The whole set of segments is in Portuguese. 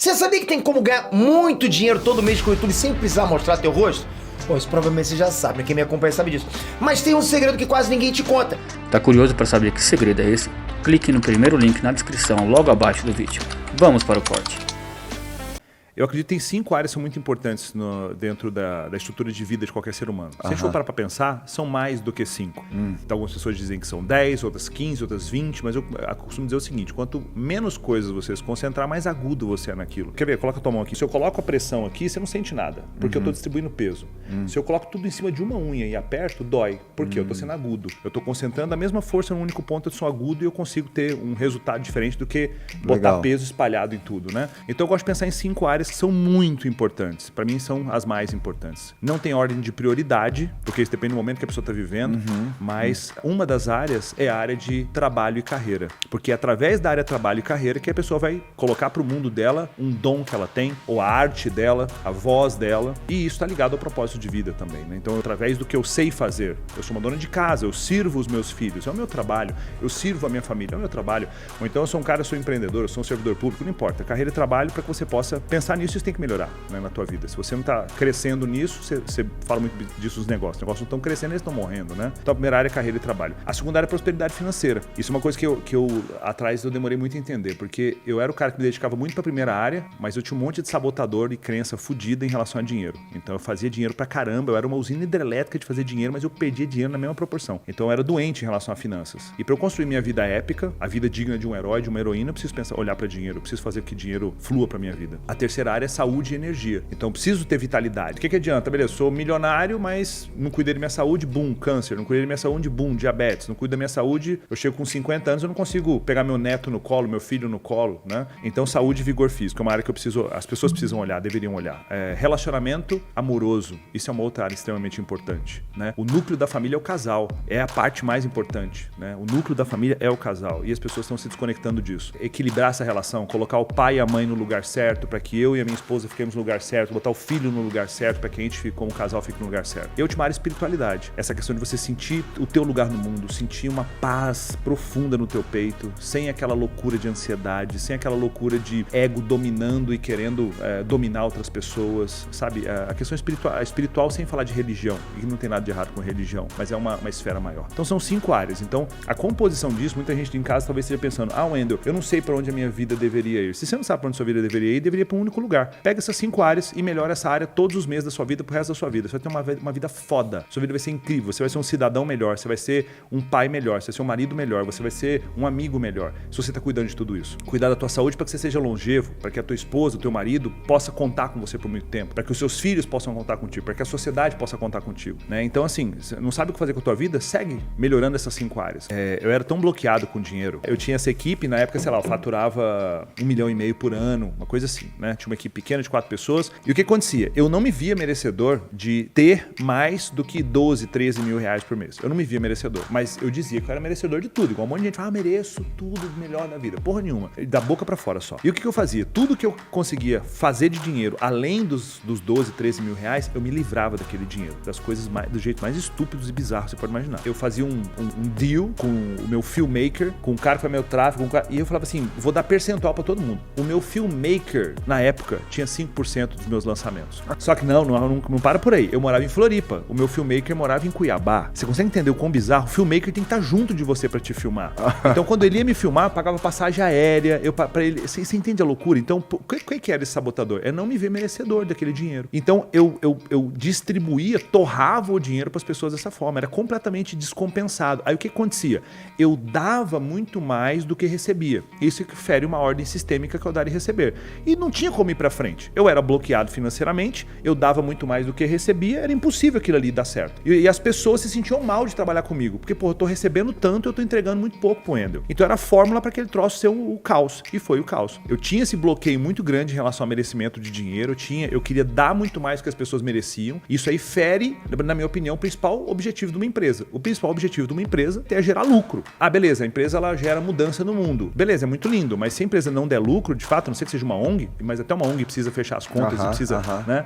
Você sabia que tem como ganhar muito dinheiro todo mês com o YouTube sem precisar mostrar teu rosto? Pô, isso provavelmente você já sabe, né? Quem me acompanha sabe disso. Mas tem um segredo que quase ninguém te conta. Tá curioso para saber que segredo é esse? Clique no primeiro link na descrição logo abaixo do vídeo. Vamos para o corte. Eu acredito que tem 5 áreas que são muito importantes dentro da estrutura de vida de qualquer ser humano. Se a gente for parar para pensar, são mais do que 5. Então, algumas pessoas dizem que são 10, outras 15, outras 20, mas eu costumo dizer o seguinte, quanto menos coisas você se concentrar, mais agudo você é naquilo. Quer ver? Coloca a tua mão aqui. Se eu coloco a pressão aqui, você não sente nada, porque eu estou distribuindo peso. Se eu coloco tudo em cima de uma unha e aperto, dói, porque eu estou sendo agudo. Eu estou concentrando a mesma força num único ponto, eu sou agudo e eu consigo ter um resultado diferente do que botar peso espalhado em tudo, né? Então, eu gosto de pensar em 5 áreas que são muito importantes. Para mim, são as mais importantes. Não tem ordem de prioridade, porque isso depende do momento que a pessoa está vivendo, mas uma das áreas é a área de trabalho e carreira. Porque é através da área trabalho e carreira que a pessoa vai colocar para o mundo dela um dom que ela tem, ou a arte dela, a voz dela, e isso está ligado ao propósito de vida também, né? Então, através do que eu sei fazer, eu sou uma dona de casa, eu sirvo os meus filhos, é o meu trabalho, eu sirvo a minha família, é o meu trabalho. Ou então, eu sou um cara, eu sou empreendedor, eu sou um servidor público, não importa. Carreira e trabalho para que você possa pensar nisso, isso tem que melhorar, né, na tua vida. Se você não está crescendo nisso, você fala muito disso dos negócios. Os negócios não estão crescendo, eles estão morrendo, né? Então a primeira área é carreira e trabalho. A segunda área é prosperidade financeira. Isso é uma coisa que eu atrás eu demorei muito a entender, porque eu era o cara que me dedicava muito para a primeira área, mas eu tinha um monte de sabotador e crença fodida em relação a dinheiro. Então eu fazia dinheiro pra caramba, eu era uma usina hidrelétrica de fazer dinheiro, mas eu perdia dinheiro na mesma proporção. Então eu era doente em relação a finanças. E para eu construir minha vida épica, a vida digna de um herói, de uma heroína, eu preciso olhar para dinheiro, eu preciso fazer que dinheiro flua para minha vida. A terceira área é saúde e energia. Então, preciso ter vitalidade. O que adianta? Beleza, sou milionário, mas não cuidei da minha saúde, boom, câncer. Não cuidei da minha saúde, boom, diabetes. Não cuido da minha saúde, eu chego com 50 anos, eu não consigo pegar meu neto no colo, meu filho no colo, né? Então, saúde e vigor físico é uma área que as pessoas precisam olhar, deveriam olhar. Relacionamento amoroso, isso é uma outra área extremamente importante, né? O núcleo da família é o casal, é a parte mais importante, né? O núcleo da família é o casal e as pessoas estão se desconectando disso. Equilibrar essa relação, colocar o pai e a mãe no lugar certo para que eu e a minha esposa fiquemos no lugar certo, botar o filho no lugar certo para que a gente, como casal, fique no lugar certo. E a última área é espiritualidade. Essa questão de você sentir o teu lugar no mundo, sentir uma paz profunda no teu peito, sem aquela loucura de ansiedade, sem aquela loucura de ego dominando e querendo dominar outras pessoas, sabe? A questão espiritual sem falar de religião, e não tem nada de errado com religião, mas é uma esfera maior. Então são 5 áreas. Então a composição disso, muita gente em casa talvez esteja pensando, Wendel, eu não sei para onde a minha vida deveria ir. Se você não sabe para onde a sua vida deveria ir, deveria ir para um único lugar. Pega essas 5 áreas e melhora essa área todos os meses da sua vida pro resto da sua vida. Você vai ter uma vida foda. Sua vida vai ser incrível. Você vai ser um cidadão melhor. Você vai ser um pai melhor. Você vai ser um marido melhor. Você vai ser um amigo melhor. Se você tá cuidando de tudo isso. Cuidar da tua saúde para que você seja longevo. Para que a tua esposa, o teu marido possa contar com você por muito tempo. Para que os seus filhos possam contar contigo. Para que a sociedade possa contar contigo, né? Então assim, você não sabe o que fazer com a tua vida? Segue melhorando essas 5 áreas. Eu era tão bloqueado com dinheiro. Eu tinha essa equipe, na época, sei lá, eu faturava 1,5 milhão por ano. Uma coisa assim, né? Tinha uma equipe pequena de 4 pessoas. E o que acontecia? Eu não me via merecedor de ter mais do que 12, 13 mil reais por mês. Eu não me via merecedor. Mas eu dizia que eu era merecedor de tudo. Igual um monte de gente fala, mereço tudo melhor da vida. Porra nenhuma. Da boca pra fora só. E o que eu fazia? Tudo que eu conseguia fazer de dinheiro, além dos 12, 13 mil reais, eu me livrava daquele dinheiro. Das coisas do jeito mais estúpidos e bizarros que você pode imaginar. Eu fazia um deal com o meu filmmaker, com o cara que foi meu tráfego, e eu falava assim, vou dar percentual pra todo mundo. O meu filmmaker, na época, tinha 5% dos meus lançamentos. Só que não para por aí. Eu morava em Floripa. O meu filmmaker morava em Cuiabá. Você consegue entender o quão bizarro? O filmmaker tem que estar junto de você pra te filmar. Então, quando ele ia me filmar, eu pagava passagem aérea. Pra ele. Você entende a loucura? Então, o que era esse sabotador? É não me ver merecedor daquele dinheiro. Então, eu distribuía, torrava o dinheiro pras pessoas dessa forma. Era completamente descompensado. Aí, o que acontecia? Eu dava muito mais do que recebia. Isso que fere uma ordem sistêmica que eu dar e receber. E não tinha como ir pra frente. Eu era bloqueado financeiramente, eu dava muito mais do que recebia, era impossível aquilo ali dar certo. E as pessoas se sentiam mal de trabalhar comigo, porque, pô, eu tô recebendo tanto, eu tô entregando muito pouco pro Wendel. Então era a fórmula para aquele troço ser o caos, e foi o caos. Eu tinha esse bloqueio muito grande em relação ao merecimento de dinheiro, eu queria dar muito mais do que as pessoas mereciam. Isso aí fere, na minha opinião, o principal objetivo de uma empresa. O principal objetivo de uma empresa é gerar lucro. Ah, beleza, a empresa ela gera mudança no mundo. Beleza, é muito lindo, mas se a empresa não der lucro, de fato, a não sei que seja uma ONG, mas até uma ONG, precisa fechar as contas, precisa, né?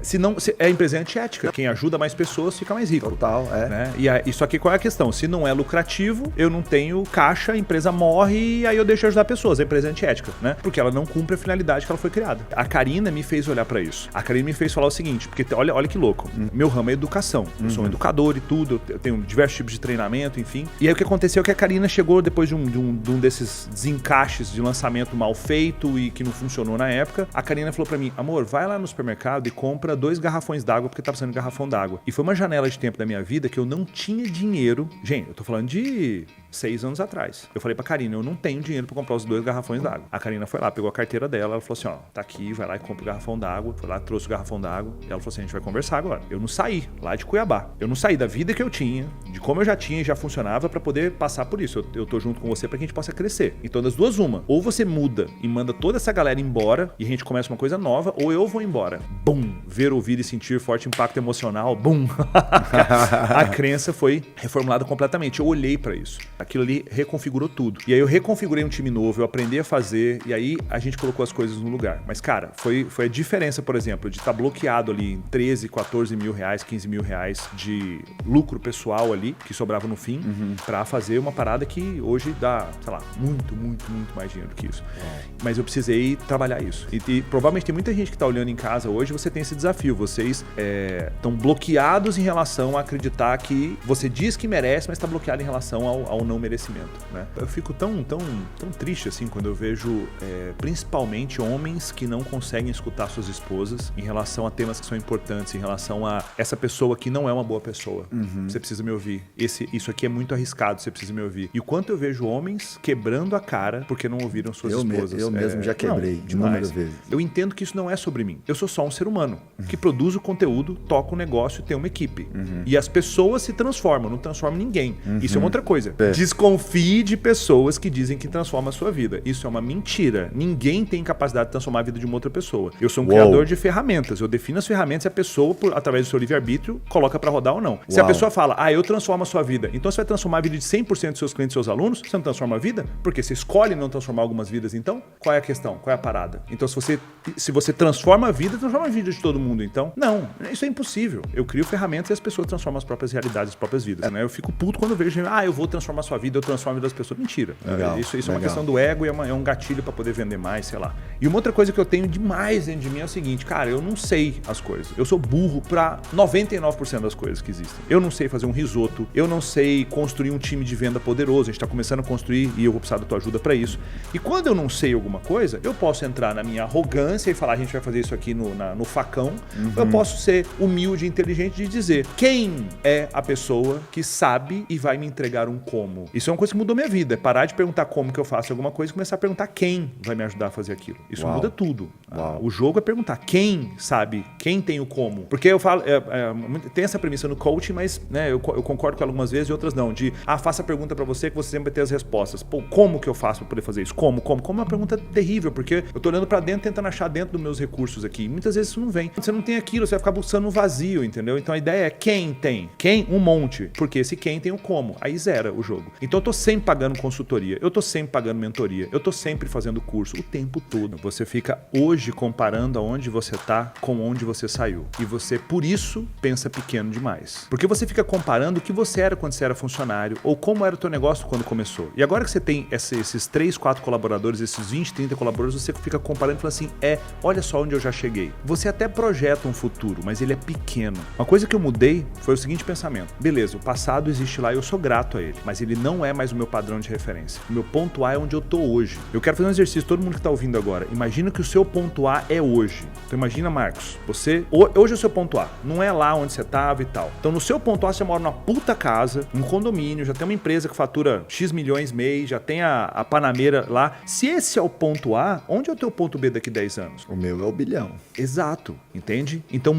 Se não, a empresa é antiética. Quem ajuda mais pessoas fica mais rico. Total, né? E isso aqui, qual é a questão? Se não é lucrativo, eu não tenho caixa, a empresa morre e aí eu deixo de ajudar pessoas. A empresa é antiética, né? Porque ela não cumpre a finalidade que ela foi criada. A Karina me fez olhar pra isso. A Karina me fez falar o seguinte, porque olha que louco. Meu ramo é educação. Eu sou um educador e tudo, eu tenho diversos tipos de treinamento, enfim. E aí o que aconteceu é que a Karina chegou depois de um desses desencaixes de lançamento mal feito e que não funcionou na época. A Karina falou pra mim, amor, vai lá no supermercado e compra 2 garrafões d'água, porque tá precisando de garrafão d'água. E foi uma janela de tempo da minha vida que eu não tinha dinheiro. Gente, eu tô falando de 6 anos atrás. Eu falei pra Karina, eu não tenho dinheiro pra comprar os 2 garrafões d'água. A Karina foi lá, pegou a carteira dela, ela falou assim, ó, tá aqui, vai lá e compra o garrafão d'água. Foi lá, trouxe o garrafão d'água. E ela falou assim, a gente vai conversar agora. Eu não saí lá de Cuiabá. Eu não saí da vida que eu tinha, de como eu já tinha e já funcionava pra poder passar por isso. Eu tô junto com você pra que a gente possa crescer. Então, das duas, uma. Ou você muda e manda toda essa galera embora e a gente começa uma coisa nova, ou eu vou embora. Bum! Ver, ouvir e sentir forte impacto emocional. Bum! A crença foi reformulada completamente. Eu olhei pra isso. Aquilo ali reconfigurou tudo. E aí eu reconfigurei um time novo, eu aprendi a fazer e aí a gente colocou as coisas no lugar. Mas, cara, foi a diferença, por exemplo, de estar bloqueado ali em 13, 14 mil reais, 15 mil reais de lucro pessoal ali, que sobrava no fim, pra fazer uma parada que hoje dá, sei lá, muito mais dinheiro do que isso. Mas eu precisei trabalhar isso. E provavelmente tem muita gente que tá olhando em casa hoje, você tem esse desafio. Vocês estão bloqueados em relação a acreditar que você diz que merece, mas tá bloqueado em relação ao não merecimento, né? Eu fico tão triste assim quando eu vejo principalmente homens que não conseguem escutar suas esposas em relação a temas que são importantes, em relação a essa pessoa que não é uma boa pessoa. Você precisa me ouvir. Isso aqui é muito arriscado, você precisa me ouvir. E o quanto eu vejo homens quebrando a cara porque não ouviram suas esposas. Eu mesmo já quebrei inúmeras vezes. Eu entendo que isso não é sobre mim. Eu sou só um ser humano que produz o conteúdo, toca o negócio e tem uma equipe. E as pessoas se transformam, não transformam ninguém. Isso é uma outra coisa. Desconfie de pessoas que dizem que transformam a sua vida. Isso é uma mentira. Ninguém tem capacidade de transformar a vida de uma outra pessoa. Eu sou um criador de ferramentas. Eu defino as ferramentas e a pessoa, através do seu livre-arbítrio, coloca pra rodar ou não. Se a pessoa fala, eu transformo a sua vida, então você vai transformar a vida de 100% dos seus clientes e seus alunos, você não transforma a vida? Porque você escolhe não transformar algumas vidas, então? Qual é a questão? Qual é a parada? Então, se você transforma a vida, transforma a vida de todo mundo, então? Não, isso é impossível. Eu crio ferramentas e as pessoas transformam as próprias realidades, as próprias vidas, né? Eu fico puto quando eu vejo, eu vou transformar a sua vida, eu transformo a vida das pessoas. Mentira. Isso é uma questão do ego e é um gatilho pra poder vender mais, sei lá. E uma outra coisa que eu tenho demais dentro de mim é o seguinte, cara, eu não sei as coisas. Eu sou burro pra 99% das coisas que existem. Eu não sei fazer um risoto, eu não sei construir um time de venda poderoso, a gente tá começando a construir e eu vou precisar da tua ajuda pra isso. E quando eu não sei alguma coisa, eu posso entrar na minha arrogância e falar, a gente vai fazer isso aqui no facão. Eu posso ser humilde e inteligente de dizer, quem é a pessoa que sabe e vai me entregar um como? Isso é uma coisa que mudou minha vida, é parar de perguntar como que eu faço alguma coisa e começar a perguntar quem vai me ajudar a fazer aquilo. Isso muda tudo. O jogo é perguntar quem sabe, quem tem o como. Porque eu falo, tem essa premissa no coaching, mas né, eu concordo com ela algumas vezes e outras não, de faça a pergunta pra você que você sempre vai ter as respostas. Pô, como que eu faço pra poder fazer isso? Como? É uma pergunta terrível, porque eu tô olhando pra dentro, tentando achar dentro dos meus recursos aqui. E muitas vezes isso não vem. Você não tem aquilo, você vai ficar buscando no vazio, entendeu? Então a ideia é quem tem? Quem? Um monte. Porque esse quem tem o como. Aí zera o jogo. Então eu tô sempre pagando consultoria, eu tô sempre pagando mentoria, eu tô sempre fazendo curso, o tempo todo. Você fica hoje comparando aonde você tá com onde você saiu. E você, por isso, pensa pequeno demais. Porque você fica comparando o que você era quando você era funcionário, ou como era o teu negócio quando começou. E agora que você tem esses 3, 4 colaboradores, esses 20, 30 colaboradores, você fica comparando e fala assim, olha só onde eu já cheguei. Você até projeta um futuro, mas ele é pequeno. Uma coisa que eu mudei foi o seguinte pensamento. Beleza, o passado existe lá e eu sou grato a ele, mas ele não é mais o meu padrão de referência. O meu ponto A é onde eu tô hoje. Eu quero fazer um exercício, todo mundo que tá ouvindo agora, imagina que o seu ponto A é hoje. Então imagina, Marcos, hoje é o seu ponto A, não é lá onde você tava e tal. Então no seu ponto A você mora numa puta casa, num condomínio, já tem uma empresa que fatura X milhões mês, já tem a Panameira lá. Se esse é o ponto A, onde é o teu ponto B daqui 10 anos? O meu é o bilhão. Exato, entende? Então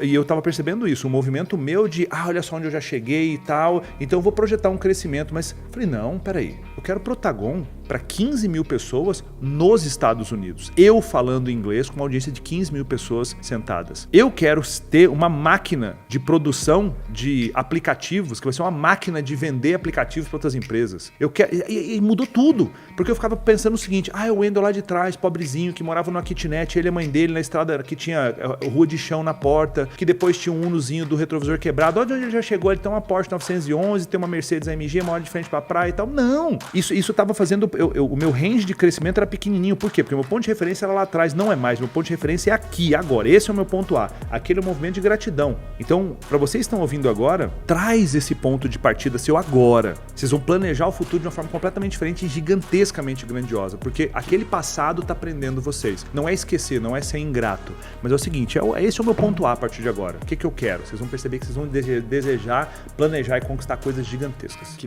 e eu tava percebendo isso, um movimento meu de, olha só onde eu já cheguei e tal, então eu vou projetar um crescimento, mas falei, não, peraí, eu quero Protagon, para 15 mil pessoas nos Estados Unidos. Eu falando inglês com uma audiência de 15 mil pessoas sentadas. Eu quero ter uma máquina de produção de aplicativos, que vai ser uma máquina de vender aplicativos para outras empresas. Eu quero, e mudou tudo, porque eu ficava pensando o seguinte, o Wendel lá de trás, pobrezinho, que morava numa kitnet, ele e a mãe dele na estrada que tinha rua de chão na porta, que depois tinha um Unozinho do retrovisor quebrado, onde ele já chegou, ele tem uma Porsche 911, tem uma Mercedes AMG, uma hora de frente pra praia e tal. Não! Isso tava fazendo, o meu range de crescimento era pequenininho. Por quê? Porque o meu ponto de referência era lá atrás, não é mais. Meu ponto de referência é aqui, agora. Esse é o meu ponto A. Aquele é o movimento de gratidão. Então, pra vocês que estão ouvindo agora, traz esse ponto de partida seu agora. Vocês vão planejar o futuro de uma forma completamente diferente e gigantescamente grandiosa, porque aquele passado tá prendendo vocês. Não é esquecer, não é ser ingrato, mas é o seguinte, esse é o meu ponto A partir de agora. O que eu quero? Vocês vão perceber que vocês vão desejar, planejar e conquistar coisas gigantescas.